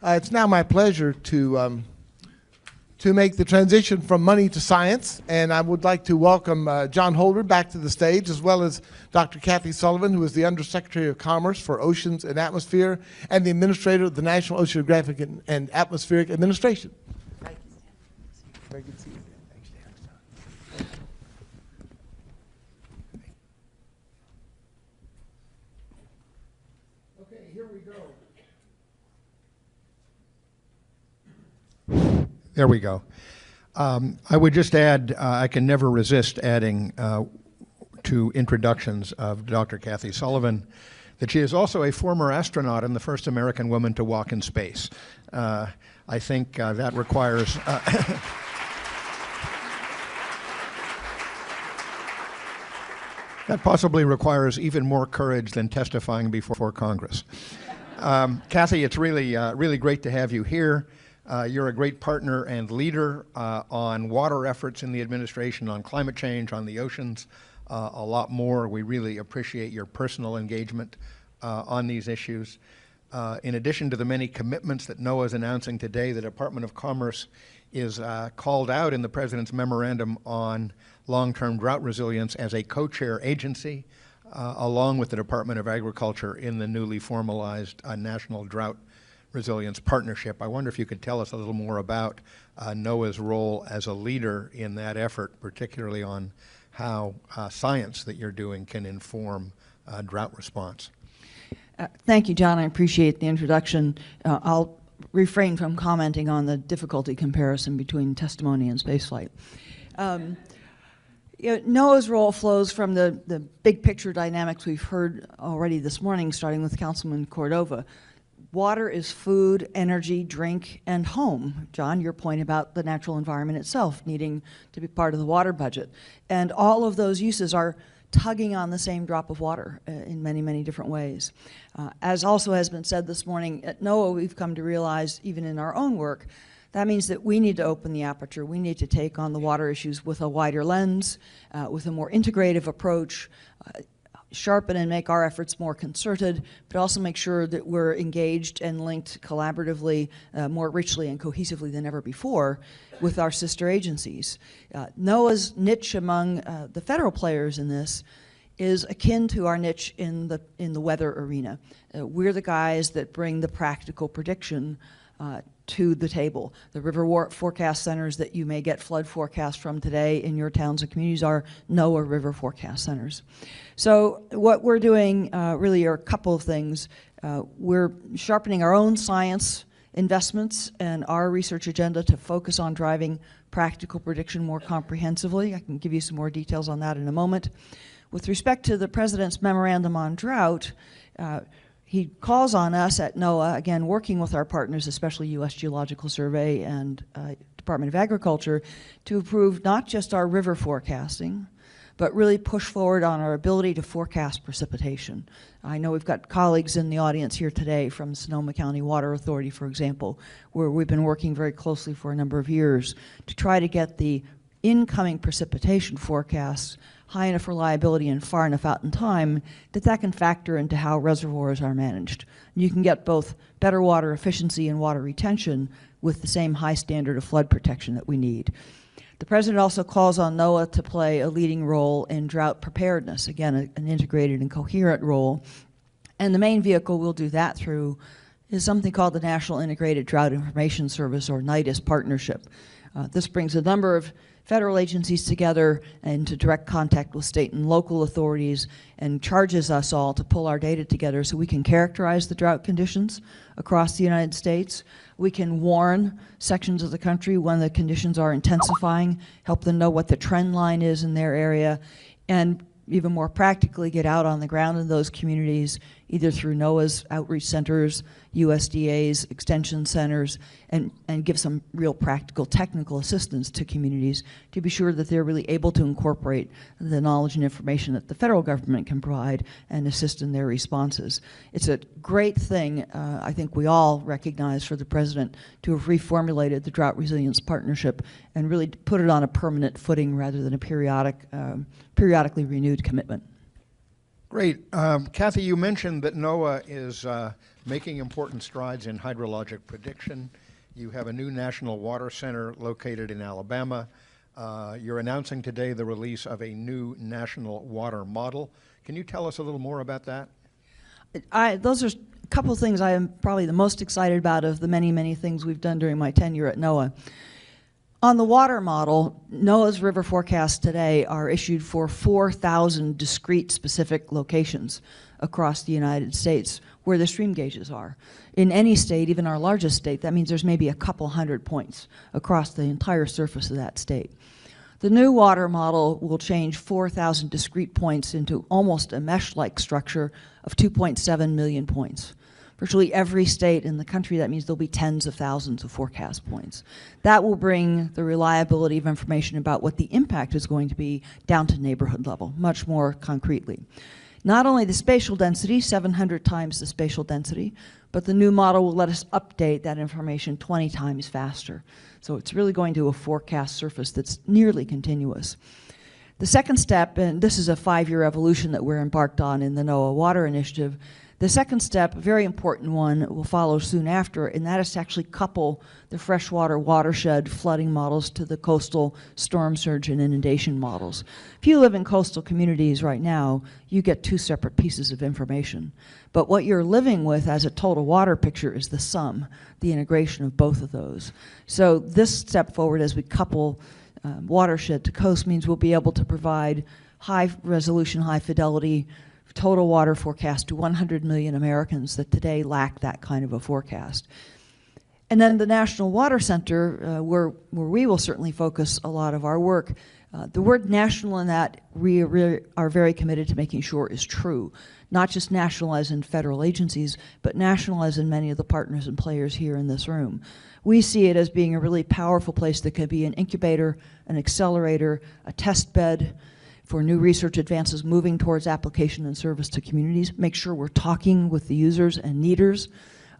It's now my pleasure to make the transition from money to science, and I would like to welcome John Holdren back to the stage, as well as Dr. Kathryn Sullivan, who is the Undersecretary of Commerce for Oceans and Atmosphere and the Administrator of the National Oceanographic and Atmospheric Administration. Thank you. Very good to see you. Thanks, Dan. Okay, here we go. There we go. I would just add, I can never resist adding to introductions of Dr. Kathryn Sullivan that she is also a former astronaut and the first American woman to walk in space. I think that requires... that possibly requires even more courage than testifying before Congress. Kathy, it's really great to have you here. You're a great partner and leader on water efforts in the administration, on climate change, on the oceans, a lot more. We really appreciate your personal engagement on these issues. In addition to the many commitments that NOAA is announcing today, the Department of Commerce is called out in the President's memorandum on long-term drought resilience as a co-chair agency, along with the Department of Agriculture in the newly formalized National Drought Resilience Partnership. I wonder if you could tell us a little more about NOAA's role as a leader in that effort, particularly on how science that you're doing can inform drought response. Thank you, John. I appreciate the introduction. I'll refrain from commenting on the difficulty comparison between testimony and spaceflight. NOAA's role flows from the big picture dynamics we've heard already this morning, starting with Councilman Cordova. Water is food, energy, drink, and home. John, your point about the natural environment itself needing to be part of the water budget. And all of those uses are tugging on the same drop of water in many, many different ways. As also has been said this morning, at NOAA we've come to realize, even in our own work, that means that we need to open the aperture. We need to take on the water issues with a wider lens, with a more integrative approach, sharpen and make our efforts more concerted, but also make sure that we're engaged and linked collaboratively, more richly and cohesively than ever before with our sister agencies. NOAA's niche among the federal players in this is akin to our niche in the weather arena. We're the guys that bring the practical prediction to the table. The river forecast centers that you may get flood forecasts from today in your towns and communities are NOAA river forecast centers. So what we're doing really are a couple of things. We're sharpening our own science investments and our research agenda to focus on driving practical prediction more comprehensively. I can give you some more details on that in a moment. With respect to the President's memorandum on drought, he calls on us at NOAA, again, working with our partners, especially U.S. Geological Survey and Department of Agriculture, to improve not just our river forecasting, but really push forward on our ability to forecast precipitation. I know we've got colleagues in the audience here today from Sonoma County Water Authority, for example, where we've been working very closely for a number of years to try to get the incoming precipitation forecasts high enough reliability and far enough out in time that that can factor into how reservoirs are managed. You can get both better water efficiency and water retention with the same high standard of flood protection that we need. The President also calls on NOAA to play a leading role in drought preparedness, again, an integrated and coherent role. And the main vehicle we'll do that through is something called the National Integrated Drought Information Service, or NIDIS partnership. This brings a number of federal agencies together into direct contact with state and local authorities and charges us all to pull our data together so we can characterize the drought conditions across the United States. We can warn sections of the country when the conditions are intensifying, help them know what the trend line is in their area, and even more practically get out on the ground in those communities, either through NOAA's outreach centers, USDA's extension centers, and give some real practical technical assistance to communities to be sure that they're really able to incorporate the knowledge and information that the federal government can provide and assist in their responses. It's a great thing, I think we all recognize, for the President to have reformulated the Drought Resilience Partnership and really put it on a permanent footing rather than a periodically renewed commitment. Great. Kathy, you mentioned that NOAA is making important strides in hydrologic prediction. You have a new national water center located in Alabama. You're announcing today the release of a new national water model. Can you tell us a little more about that? Those are a couple of things I am probably the most excited about of the many, many things we've done during my tenure at NOAA. On the water model, NOAA's river forecasts today are issued for 4,000 discrete specific locations across the United States where the stream gauges are. In any state, even our largest state, that means there's maybe a couple hundred points across the entire surface of that state. The new water model will change 4,000 discrete points into almost a mesh-like structure of 2.7 million points. Virtually every state in the country, that means there'll be tens of thousands of forecast points. That will bring the reliability of information about what the impact is going to be down to neighborhood level, much more concretely. Not only the spatial density, 700 times the spatial density, but the new model will let us update that information 20 times faster. So it's really going to a forecast surface that's nearly continuous. The second step, and this is a 5-year evolution that we're embarked on in the NOAA Water Initiative, the second step, a very important one, will follow soon after, and that is to actually couple the freshwater watershed flooding models to the coastal storm surge and inundation models. If you live in coastal communities right now, you get 2 separate pieces of information. But what you're living with as a total water picture is the sum, the integration of both of those. So this step forward as we couple watershed to coast means we'll be able to provide high resolution, high fidelity total water forecast to 100 million Americans that today lack that kind of a forecast. And then the National Water Center, where we will certainly focus a lot of our work. The word national in that we are very committed to making sure is true. Not just national as in federal agencies, but national as in many of the partners and players here in this room. We see it as being a really powerful place that could be an incubator, an accelerator, a test bed for new research advances moving towards application and service to communities. Make sure we're talking with the users and needers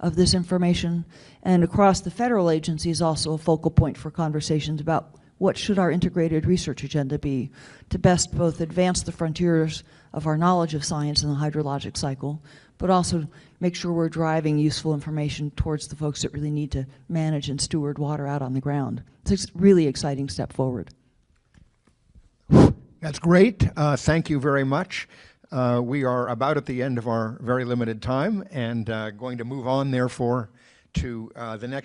of this information. And across the federal agencies, also a focal point for conversations about what should our integrated research agenda be to best both advance the frontiers of our knowledge of science and the hydrologic cycle, but also make sure we're driving useful information towards the folks that really need to manage and steward water out on the ground. It's a really exciting step forward. That's great. Thank you very much. We are about at the end of our very limited time and going to move on, therefore, to the next